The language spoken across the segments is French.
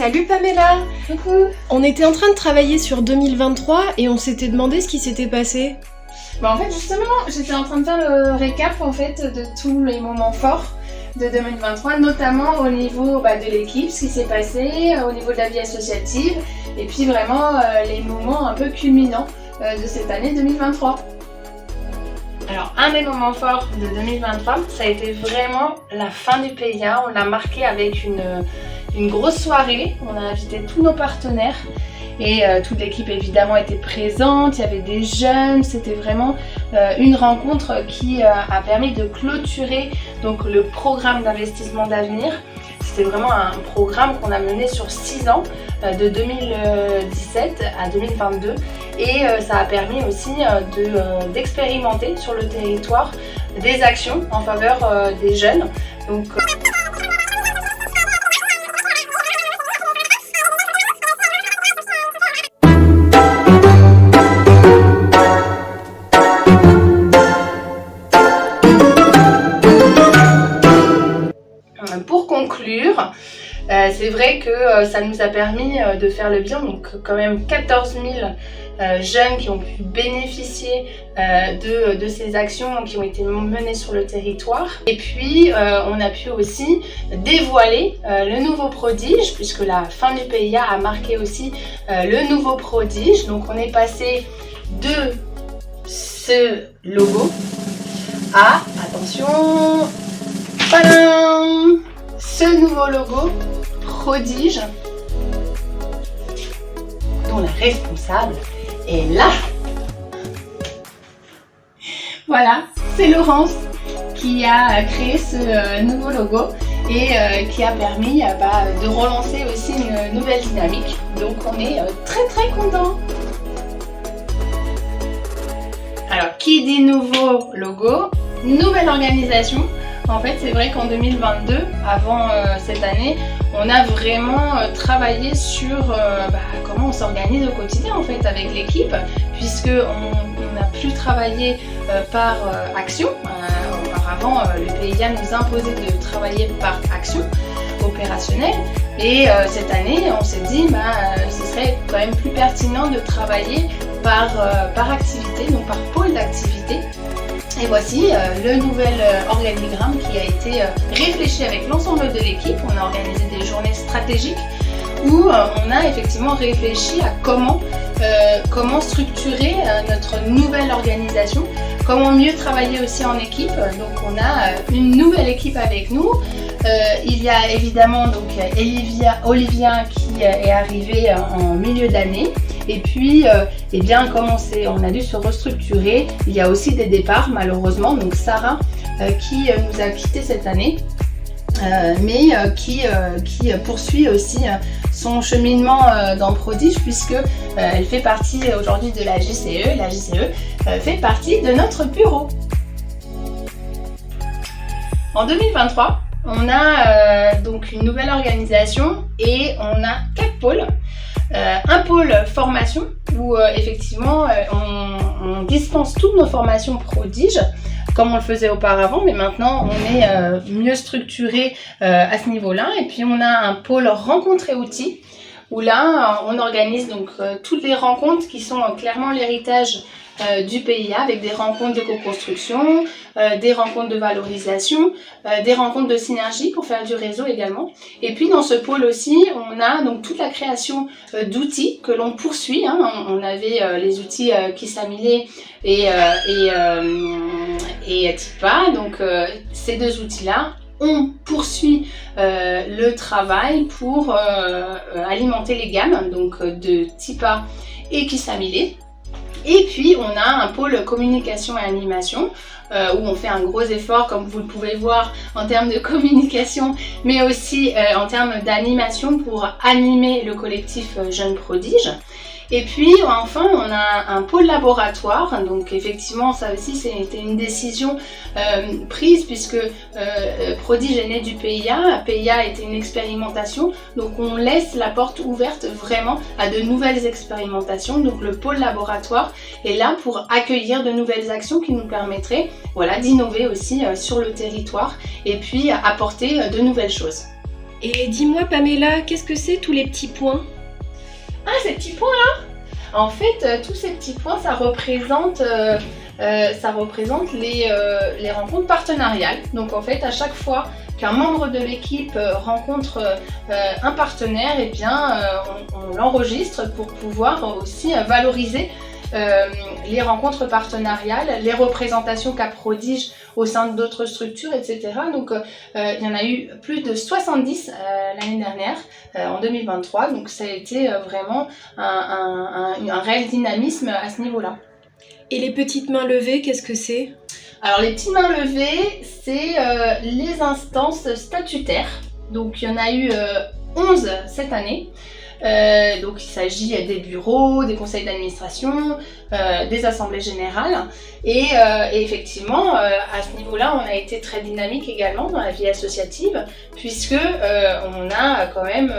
Salut Pamela! Coucou! On était en train de travailler sur 2023 et on s'était demandé ce qui s'était passé. En fait justement, j'étais en train de faire le récap en fait de tous les moments forts de 2023, notamment au niveau de l'équipe, ce qui s'est passé, au niveau de la vie associative et puis vraiment les moments un peu culminants de cette année 2023. Alors un des moments forts de 2023, ça a été vraiment la fin du PIA. On l'a marqué avec une grosse soirée, on a invité tous nos partenaires et toute l'équipe évidemment était présente, il y avait des jeunes, c'était vraiment une rencontre qui a permis de clôturer donc, le programme d'investissement d'avenir. C'était vraiment un programme qu'on a mené sur 6 ans, de 2017 à 2022 et ça a permis aussi d'expérimenter sur le territoire des actions en faveur des jeunes. Donc, pour conclure, c'est vrai que ça nous a permis de faire le bilan, donc quand même 14 000 jeunes qui ont pu bénéficier de ces actions qui ont été menées sur le territoire. Et puis on a pu aussi dévoiler le nouveau prodige, puisque la fin du PIA a marqué aussi le nouveau prodige. Donc on est passé de ce logo à, attention, tadam, ce nouveau logo prodige dont la responsable est là. Voilà, c'est Laurence qui a créé ce nouveau logo et qui a permis de relancer aussi une nouvelle dynamique. Donc on est très contents. Alors qui dit nouveau logo, nouvelle organisation. En fait, c'est vrai qu'en 2022, avant cette année, on a vraiment travaillé sur comment on s'organise au quotidien en fait avec l'équipe, puisque on a pu travailler par action. Auparavant, le PIA nous imposait de travailler par action opérationnelle, et cette année, on s'est dit ce serait quand même plus pertinent de travailler par activité, donc par pôle d'activité. Et voici le nouvel organigramme qui a été réfléchi avec l'ensemble de l'équipe. On a organisé des journées stratégiques où on a effectivement réfléchi à comment structurer notre nouvelle organisation, comment mieux travailler aussi en équipe. Donc on a une nouvelle équipe avec nous. Il y a évidemment donc Olivia qui est arrivée en milieu d'année. Et puis, comme on a dû se restructurer, il y a aussi des départs malheureusement. Donc Sarah qui nous a quittés cette année, mais qui poursuit aussi son cheminement dans Prodige, puisque elle fait partie aujourd'hui de la JCE. La JCE fait partie de notre bureau. En 2023, on a donc une nouvelle organisation et on a 4 pôles. Un pôle formation où effectivement on dispense toutes nos formations prodiges comme on le faisait auparavant, mais maintenant on est mieux structuré à ce niveau-là. Et puis on a un pôle rencontres et outils où là on organise donc toutes les rencontres qui sont clairement l'héritage du PIA, avec des rencontres de co-construction, des rencontres de valorisation, des rencontres de synergie pour faire du réseau également. Et puis dans ce pôle aussi, on a donc toute la création d'outils que l'on poursuit. On avait les outils Kissamile et TIPA. Donc ces deux outils-là, on poursuit le travail pour alimenter les gammes donc de TIPA et Kissamile. Et puis on a un pôle communication et animation où on fait un gros effort, comme vous le pouvez voir, en termes de communication, mais aussi en termes d'animation pour animer le collectif Jeunes Prodiges. Et puis enfin on a un pôle laboratoire, donc effectivement ça aussi c'était une décision prise puisque Prodige est né du PIA, PIA était une expérimentation, donc on laisse la porte ouverte vraiment à de nouvelles expérimentations. Donc le pôle laboratoire est là pour accueillir de nouvelles actions qui nous permettraient d'innover aussi sur le territoire et puis apporter de nouvelles choses. Et dis-moi Pamela, qu'est-ce que c'est tous les petits points? Ah, ces petits points-là? En fait, tous ces petits points, ça représente les rencontres partenariales. Donc en fait, à chaque fois qu'un membre de l'équipe rencontre un partenaire, eh bien, on l'enregistre pour pouvoir aussi valoriser les rencontres partenariales, les représentations qu'a Prodige au sein d'autres structures, etc. Donc il y en a eu plus de 70 l'année dernière, en 2023. Donc ça a été vraiment un réel dynamisme à ce niveau-là. Et les petites mains levées, qu'est-ce que c'est? Alors les petites mains levées, c'est les instances statutaires. Donc il y en a eu 11 cette année. Donc il s'agit des bureaux, des conseils d'administration, des assemblées générales et effectivement à ce niveau-là on a été très dynamique également dans la vie associative puisque on a quand même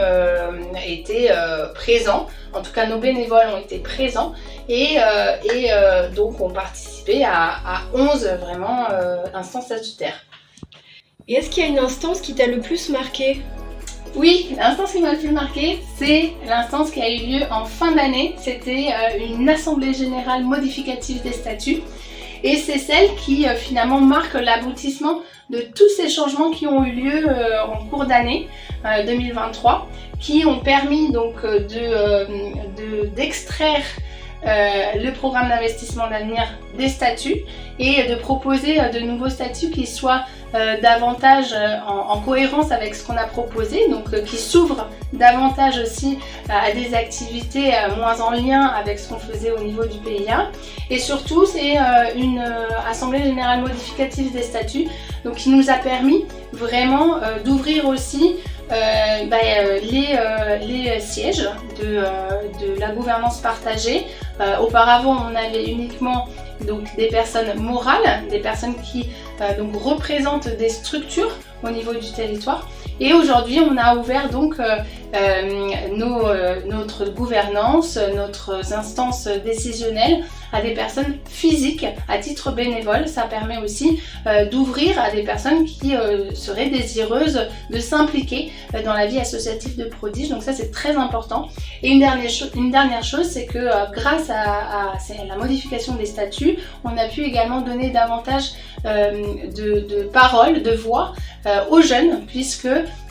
été présents, en tout cas nos bénévoles ont été présents et donc ont participé à 11 vraiment instances statutaires. Et est-ce qu'il y a une instance qui t'a le plus marqué? Oui, l'instance qui m'a le plus marqué, c'est l'instance qui a eu lieu en fin d'année. C'était une assemblée générale modificative des statuts. Et c'est celle qui finalement marque l'aboutissement de tous ces changements qui ont eu lieu en cours d'année 2023, qui ont permis donc d'extraire le programme d'investissement d'avenir des statuts et de proposer de nouveaux statuts qui soient davantage en cohérence avec ce qu'on a proposé, donc qui s'ouvrent davantage aussi à des activités moins en lien avec ce qu'on faisait au niveau du PIA. Et surtout, c'est une assemblée générale modificative des statuts, donc qui nous a permis vraiment d'ouvrir aussi les sièges de la gouvernance partagée. Auparavant, on avait uniquement donc des personnes morales, des personnes qui donc représentent des structures au niveau du territoire. Et aujourd'hui, on a ouvert donc notre gouvernance, notre instance décisionnelle à des personnes physiques à titre bénévole. Ça permet aussi d'ouvrir à des personnes qui seraient désireuses de s'impliquer dans la vie associative de Prodige. Donc ça, c'est très important. Et une dernière chose, c'est que grâce à la modification des statuts, on a pu également donner davantage de paroles, de voix aux jeunes, puisque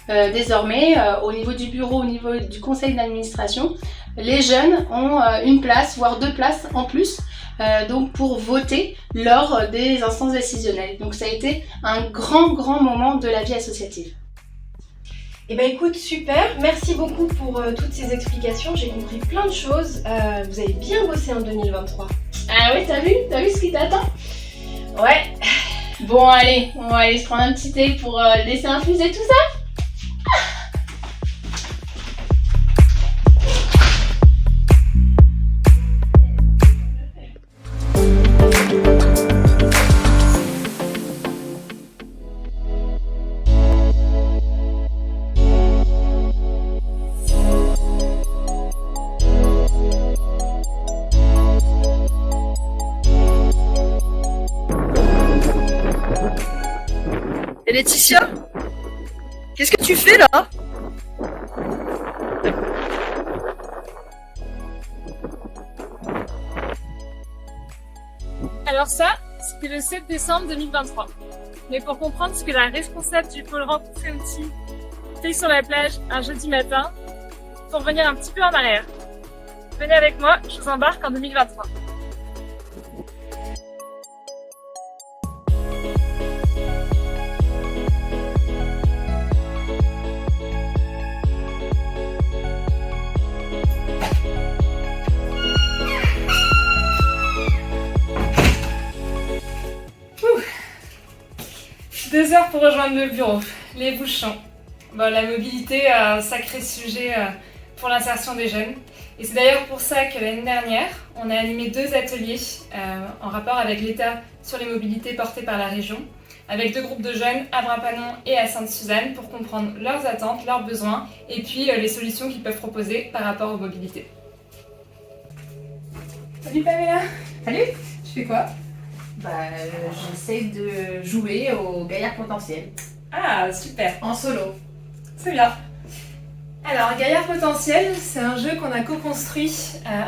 désormais, au niveau du bureau, au niveau du conseil d'administration, les jeunes ont une place, voire 2 places en plus, donc pour voter lors des instances décisionnelles. Donc ça a été un grand moment de la vie associative. Eh ben écoute, super, merci beaucoup pour toutes ces explications, j'ai compris plein de choses, vous avez bien bossé en 2023. Ah oui, t'as vu ce qui t'attend? Ouais. Bon allez, on va aller se prendre un petit thé pour laisser infuser tout ça. Et Laetitia, qu'est-ce que tu fais là? Alors ça, c'était le 7 décembre 2023. Mais pour comprendre ce que la responsable du pôle rencontrer outils fait sur la plage un jeudi matin, pour revenir un petit peu en arrière. Venez avec moi, je vous embarque en 2023. Deux heures pour rejoindre le bureau, les bouchons. Bon, la mobilité est un sacré sujet pour l'insertion des jeunes. Et c'est d'ailleurs pour ça que l'année dernière, on a animé 2 ateliers en rapport avec l'État sur les mobilités portées par la région, avec 2 groupes de jeunes à Bras-Panon et à Sainte-Suzanne pour comprendre leurs attentes, leurs besoins et puis les solutions qu'ils peuvent proposer par rapport aux mobilités. Salut Pamela. Salut, Tu fais quoi? j'essaie de jouer au gaillard potentiel Ah, super. en solo. C'est bien. Alors, Gaillard Potentiel, c'est un jeu qu'on a co-construit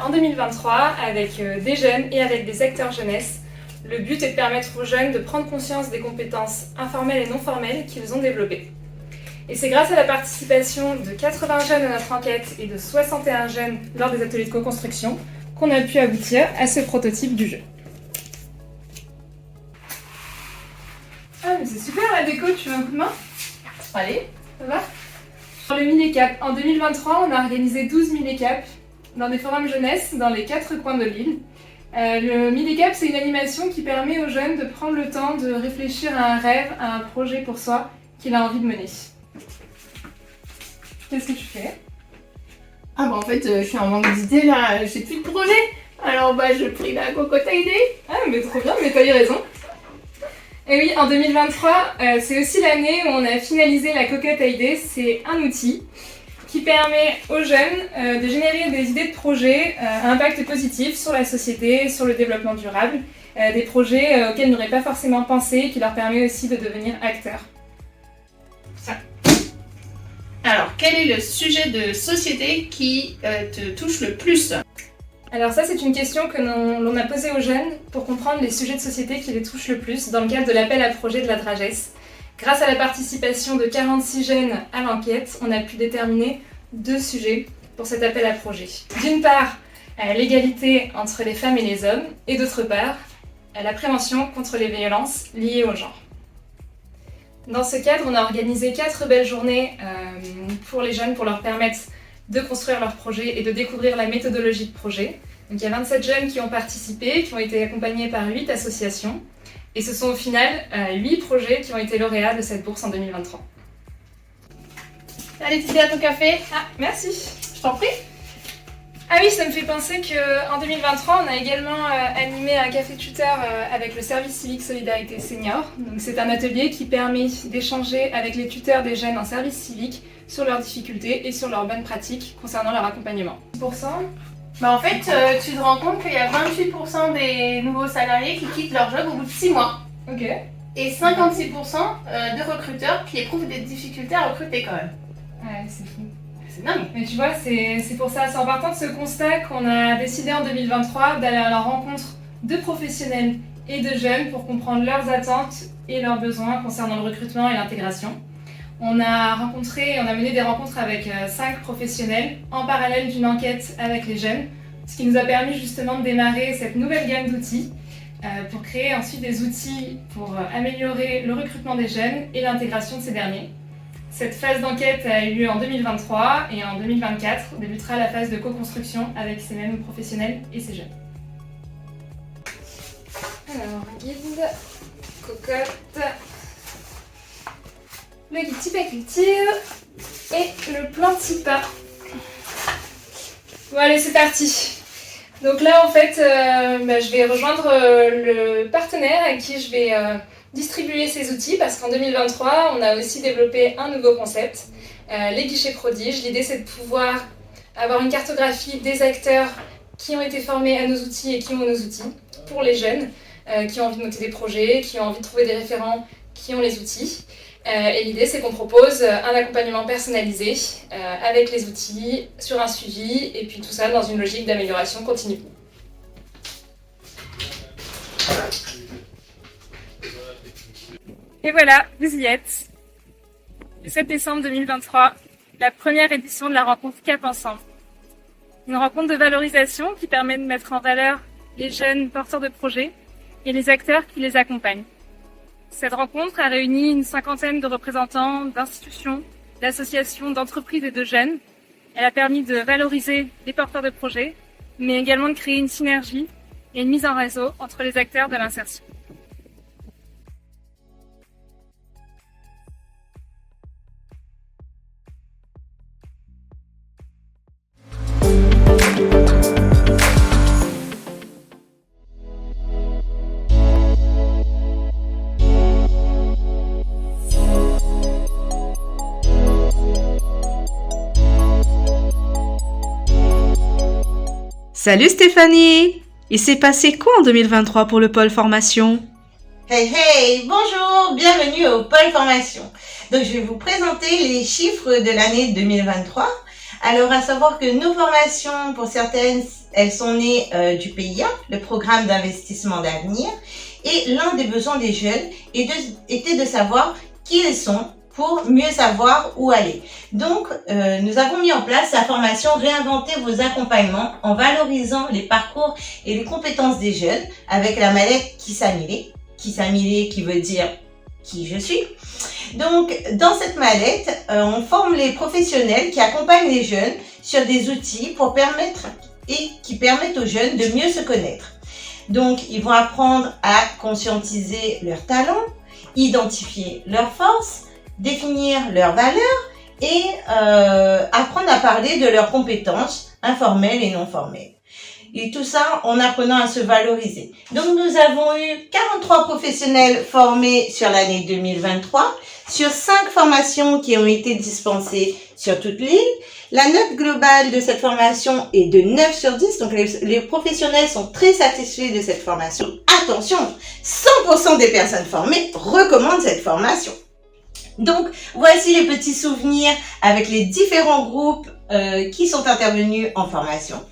en 2023 avec des jeunes et avec des acteurs jeunesse. Le but est de permettre aux jeunes de prendre conscience des compétences informelles et non formelles qu'ils ont développées. Et c'est grâce à la participation de 80 jeunes à notre enquête et de 61 jeunes lors des ateliers de co-construction qu'on a pu aboutir à ce prototype du jeu. Ah mais c'est super la déco, tu veux un coup de main? Allez. Ça va? Pour le Millécap, en 2023, on a organisé 12 Millécaps dans des forums jeunesse dans les 4 coins de l'île. Le Millécap, c'est une animation qui permet aux jeunes de prendre le temps de réfléchir à un rêve, à un projet pour soi qu'il a envie de mener. Qu'est-ce que tu fais? Ah bah en fait, je suis en manque d'idées là, j'ai plus de projet. Alors bah je prie la cocotte à idées. Ah mais trop bien, mais t'as eu raison. Et oui, en 2023, c'est aussi l'année où on a finalisé la cocotte à idées. C'est un outil qui permet aux jeunes de générer des idées de projets à impact positif sur la société, sur le développement durable, des projets auxquels ils n'auraient pas forcément pensé, qui leur permet aussi de devenir acteurs. Alors, quel est le sujet de société qui te touche le plus? Alors ça, c'est une question que l'on a posée aux jeunes pour comprendre les sujets de société qui les touchent le plus dans le cadre de l'appel à projet de la Dragesse. Grâce à la participation de 46 jeunes à l'enquête, on a pu déterminer 2 sujets pour cet appel à projet. D'une part, l'égalité entre les femmes et les hommes, et d'autre part, la prévention contre les violences liées au genre. Dans ce cadre, on a organisé 4 belles journées pour les jeunes pour leur permettre de construire leur projet et de découvrir la méthodologie de projet. Donc, il y a 27 jeunes qui ont participé, qui ont été accompagnés par 8 associations. Et ce sont au final 8 projets qui ont été lauréats de cette bourse en 2023. Allez, tu à ton café? Ah, merci. Je t'en prie. Ah oui, ça me fait penser qu'en 2023, on a également animé un café tuteur avec le service civique solidarité senior. Donc, c'est un atelier qui permet d'échanger avec les tuteurs des jeunes en service civique sur leurs difficultés et sur leurs bonnes pratiques concernant leur accompagnement. Bah en fait, tu te rends compte qu'il y a 28% des nouveaux salariés qui quittent leur job au bout de 6 mois. Ok. Et 56% de recruteurs qui éprouvent des difficultés à recruter quand même. Ouais, c'est fou. C'est dingue. Mais tu vois, c'est pour ça, c'est en partant de ce constat qu'on a décidé en 2023 d'aller à la rencontre de professionnels et de jeunes pour comprendre leurs attentes et leurs besoins concernant le recrutement et l'intégration. On a mené des rencontres avec 5 professionnels en parallèle d'une enquête avec les jeunes, ce qui nous a permis justement de démarrer cette nouvelle gamme d'outils pour créer ensuite des outils pour améliorer le recrutement des jeunes et l'intégration de ces derniers. Cette phase d'enquête a eu lieu en 2023 et en 2024 débutera la phase de co-construction avec ces mêmes professionnels et ces jeunes. Alors, guide, cocotte, le guide type à culture et le plan type A. Bon allez, c'est parti. Donc là en fait, je vais rejoindre le partenaire avec qui je vais distribuer ces outils parce qu'en 2023, on a aussi développé un nouveau concept, les guichets prodiges. L'idée c'est de pouvoir avoir une cartographie des acteurs qui ont été formés à nos outils et qui ont nos outils pour les jeunes qui ont envie de noter des projets, qui ont envie de trouver des référents, qui ont les outils. Et l'idée, c'est qu'on propose un accompagnement personnalisé avec les outils, sur un suivi, et puis tout ça dans une logique d'amélioration continue. Et voilà, vous y êtes. Le 7 décembre 2023, la première édition de la rencontre Cap Ensemble. Une rencontre de valorisation qui permet de mettre en valeur les jeunes porteurs de projets et les acteurs qui les accompagnent. Cette rencontre a réuni une 50aine de représentants d'institutions, d'associations, d'entreprises et de jeunes. Elle a permis de valoriser les porteurs de projets, mais également de créer une synergie et une mise en réseau entre les acteurs de l'insertion. Salut Stéphanie! Il s'est passé quoi en 2023 pour le pôle formation? Hey hey, bonjour, bienvenue au pôle formation. Donc, je vais vous présenter les chiffres de l'année 2023. Alors, à savoir que nos formations, pour certaines, elles sont nées du PIA, le programme d'investissement d'avenir. Et l'un des besoins des jeunes était de savoir qui ils sont pour mieux savoir où aller. Donc, nous avons mis en place la formation Réinventer vos accompagnements en valorisant les parcours et les compétences des jeunes avec la mallette Kissamile. Kissamile qui veut dire qui je suis. Donc, dans cette mallette, on forme les professionnels qui accompagnent les jeunes sur des outils pour permettre et qui permettent aux jeunes de mieux se connaître. Donc, ils vont apprendre à conscientiser leurs talents, identifier leurs forces, définir leurs valeurs et apprendre à parler de leurs compétences informelles et non formelles. Et tout ça en apprenant à se valoriser. Donc, nous avons eu 43 professionnels formés sur l'année 2023, sur 5 formations qui ont été dispensées sur toute l'île. La note globale de cette formation est de 9 sur 10, donc les professionnels sont très satisfaits de cette formation. Attention, 100% des personnes formées recommandent cette formation. Donc, voici les petits souvenirs avec les différents groupes qui sont intervenus en formation.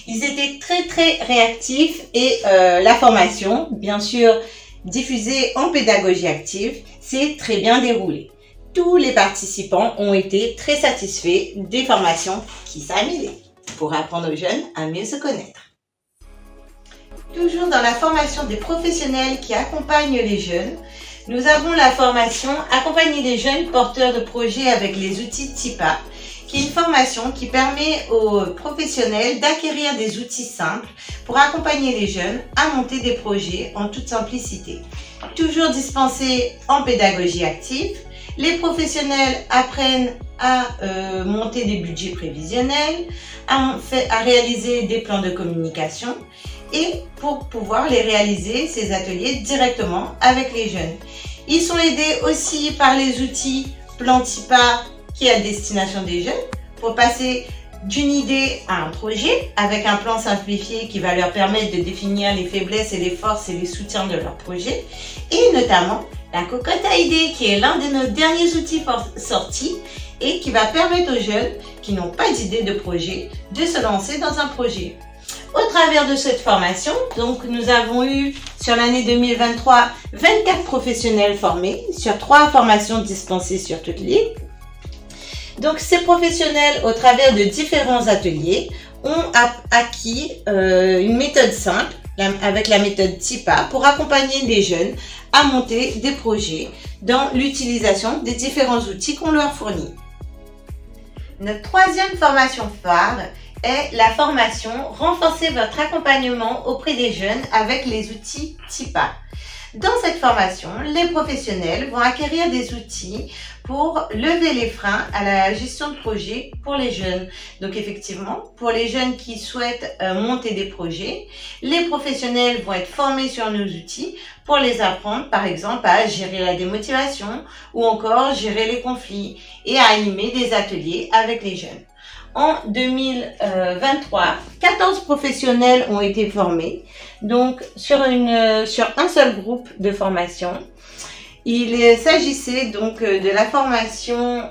Ils étaient très réactifs et la formation, bien sûr diffusée en pédagogie active, s'est très bien déroulée. Tous les participants ont été très satisfaits des formations Kissamile pour apprendre aux jeunes à mieux se connaître. Toujours dans la formation des professionnels qui accompagnent les jeunes, nous avons la formation Accompagner les jeunes porteurs de projets avec les outils TIPA, qui est une formation qui permet aux professionnels d'acquérir des outils simples pour accompagner les jeunes à monter des projets en toute simplicité. Toujours dispensée en pédagogie active, les professionnels apprennent à monter des budgets prévisionnels, à réaliser des plans de communication et pour pouvoir les réaliser, ces ateliers, directement avec les jeunes. Ils sont aidés aussi par les outils Plan TIPA qui est à destination des jeunes pour passer d'une idée à un projet avec un plan simplifié qui va leur permettre de définir les faiblesses et les forces et les soutiens de leur projet et notamment la cocotte à idées qui est l'un de nos derniers outils sortis et qui va permettre aux jeunes qui n'ont pas d'idée de projet de se lancer dans un projet. Au travers de cette formation, donc nous avons eu sur l'année 2023 24 professionnels formés sur 3 formations dispensées sur toute l'île. Donc ces professionnels, au travers de différents ateliers, ont acquis une méthode simple avec la méthode TIPA pour accompagner les jeunes à monter des projets dans l'utilisation des différents outils qu'on leur fournit. Notre troisième formation phare est la formation Renforcer votre accompagnement auprès des jeunes avec les outils TIPA. Dans cette formation, les professionnels vont acquérir des outils pour lever les freins à la gestion de projet pour les jeunes. Donc effectivement, pour les jeunes qui souhaitent monter des projets, les professionnels vont être formés sur nos outils pour les apprendre par exemple à gérer la démotivation ou encore gérer les conflits et à animer des ateliers avec les jeunes. En 2023, 14 professionnels ont été formés, donc sur un seul groupe de formation. Il s'agissait donc de la formation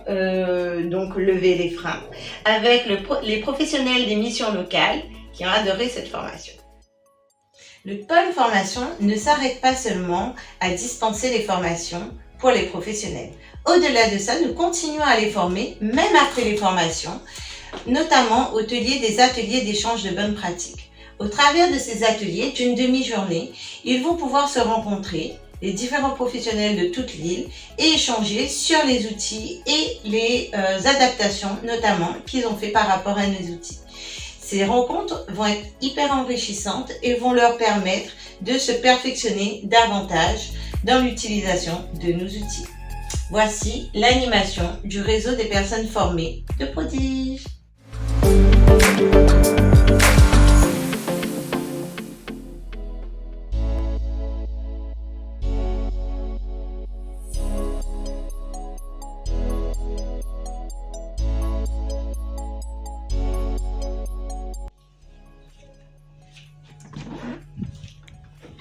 donc lever les freins avec les professionnels des missions locales qui ont adoré cette formation. Le pôle formation ne s'arrête pas seulement à dispenser les formations pour les professionnels. Au-delà de ça, nous continuons à les former même après les formations, notamment au atelier des ateliers d'échange de bonnes pratiques. Au travers de ces ateliers d'une demi-journée, ils vont pouvoir se rencontrer, les différents professionnels de toute l'île, et échanger sur les outils et les adaptations notamment qu'ils ont fait par rapport à nos outils. Ces rencontres vont être hyper enrichissantes et vont leur permettre de se perfectionner davantage dans l'utilisation de nos outils. Voici l'animation du réseau des personnes formées de Prodige.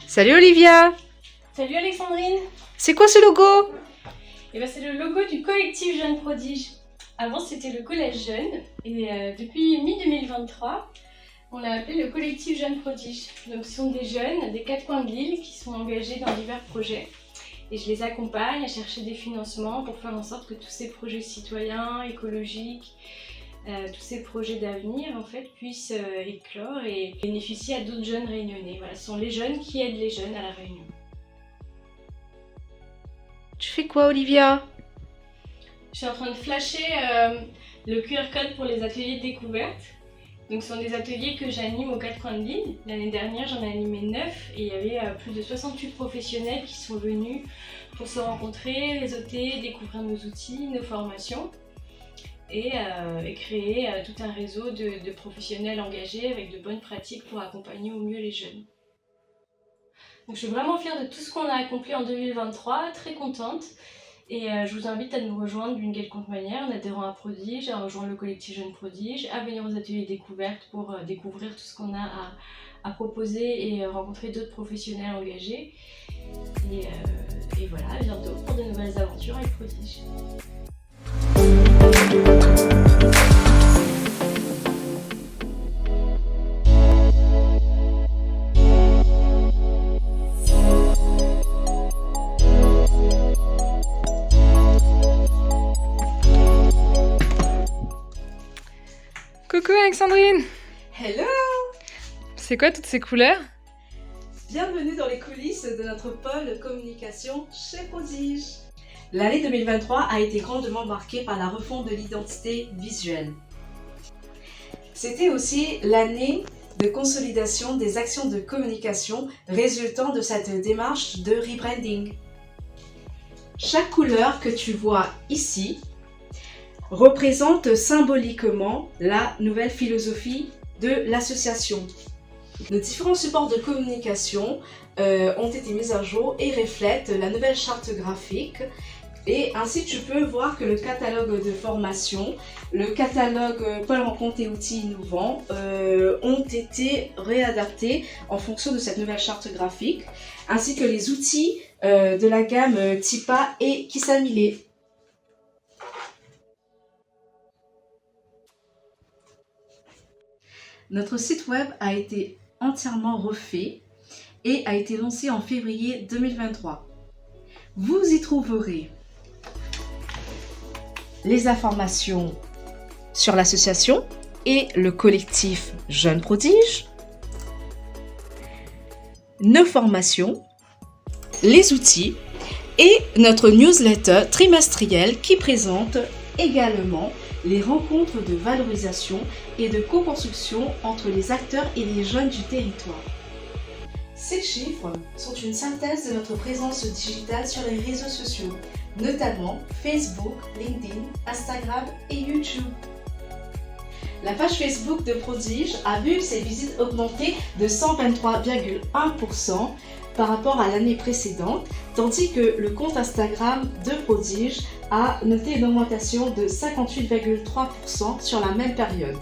Salut Olivia! Salut Alexandrine! C'est quoi ce logo? Et ben, c'est le logo du collectif Jeunes Prodiges. Avant c'était le collège jeune et depuis mi-2023 on l'a appelé le collectif Jeunes Prodiges. Donc ce sont des jeunes des 4 coins de l'île qui sont engagés dans divers projets et je les accompagne à chercher des financements pour faire en sorte que tous ces projets citoyens, écologiques, tous ces projets d'avenir en fait puissent éclore et bénéficier à d'autres jeunes réunionnais. Voilà, ce sont les jeunes qui aident les jeunes à la Réunion. Tu fais quoi, Olivia? Je suis en train de flasher le QR code pour les ateliers de découverte. Donc ce sont des ateliers que j'anime aux 4 coins de l'île. L'année dernière j'en ai animé 9 et il y avait plus de 68 professionnels qui sont venus pour se rencontrer, réseauter, découvrir nos outils, nos formations et créer tout un réseau de professionnels engagés avec de bonnes pratiques pour accompagner au mieux les jeunes. Donc je suis vraiment fière de tout ce qu'on a accompli en 2023, très contente. Et je vous invite à nous rejoindre d'une quelconque manière en adhérant à Prodige, à rejoindre le collectif Jeunes Prodiges, à venir aux ateliers découvertes pour découvrir tout ce qu'on a à proposer et rencontrer d'autres professionnels engagés. Et voilà, à bientôt pour de nouvelles aventures avec Prodige. Coucou Alexandrine! Hello! C'est quoi toutes ces couleurs? Bienvenue dans les coulisses de notre pôle communication chez Prodige. L'année 2023 a été grandement marquée par la refonte de l'identité visuelle. C'était aussi l'année de consolidation des actions de communication résultant de cette démarche de rebranding. Chaque couleur que tu vois ici représente symboliquement la nouvelle philosophie de l'association. Nos différents supports de communication ont été mis à jour et reflètent la nouvelle charte graphique. Et ainsi, tu peux voir que le catalogue de formation, le catalogue Pôle rencontre et outils innovants ont été réadaptés en fonction de cette nouvelle charte graphique, ainsi que les outils de la gamme TIPA et Kissamilé. Notre site web a été entièrement refait et a été lancé en février 2023. Vous y trouverez les informations sur l'association et le collectif Jeunes Prodiges, nos formations, les outils et notre newsletter trimestrielle qui présente également les rencontres de valorisation et de co-construction entre les acteurs et les jeunes du territoire. Ces chiffres sont une synthèse de notre présence digitale sur les réseaux sociaux, notamment Facebook, LinkedIn, Instagram et YouTube. La page Facebook de Prodige a vu ses visites augmenter de 123,1% par rapport à l'année précédente, tandis que le compte Instagram de Prodige a noté une augmentation de 58,3% sur la même période.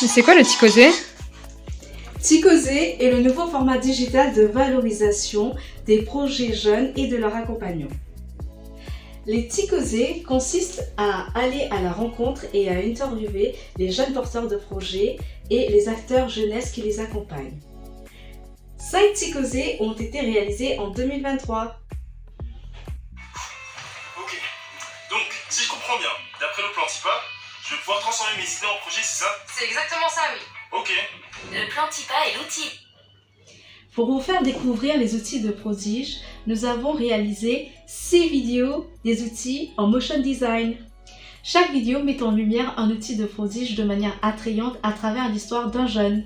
Mais c'est quoi le Ticosé? Ticosé est le nouveau format digital de valorisation des projets jeunes et de leur accompagnement. Les Ticosés consistent à aller à la rencontre et à interviewer les jeunes porteurs de projets et les acteurs jeunesse qui les accompagnent. 5 Ticosés ont été réalisés en 2023. Ok, donc si je comprends bien, d'après le plan TIPA, je vais pouvoir transformer mes idées en projets, c'est ça? C'est exactement ça, oui. Ok. Le plan TIPA est l'outil. Pour vous faire découvrir les outils de Prodige, nous avons réalisé 6 vidéos des outils en motion design. Chaque vidéo met en lumière un outil de Prodige de manière attrayante à travers l'histoire d'un jeune.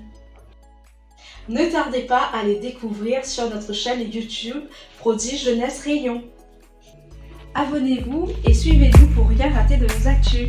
Ne tardez pas à les découvrir sur notre chaîne YouTube Prodige Jeunesse Réunion. Abonnez-vous et suivez-nous pour rien rater de nos actus.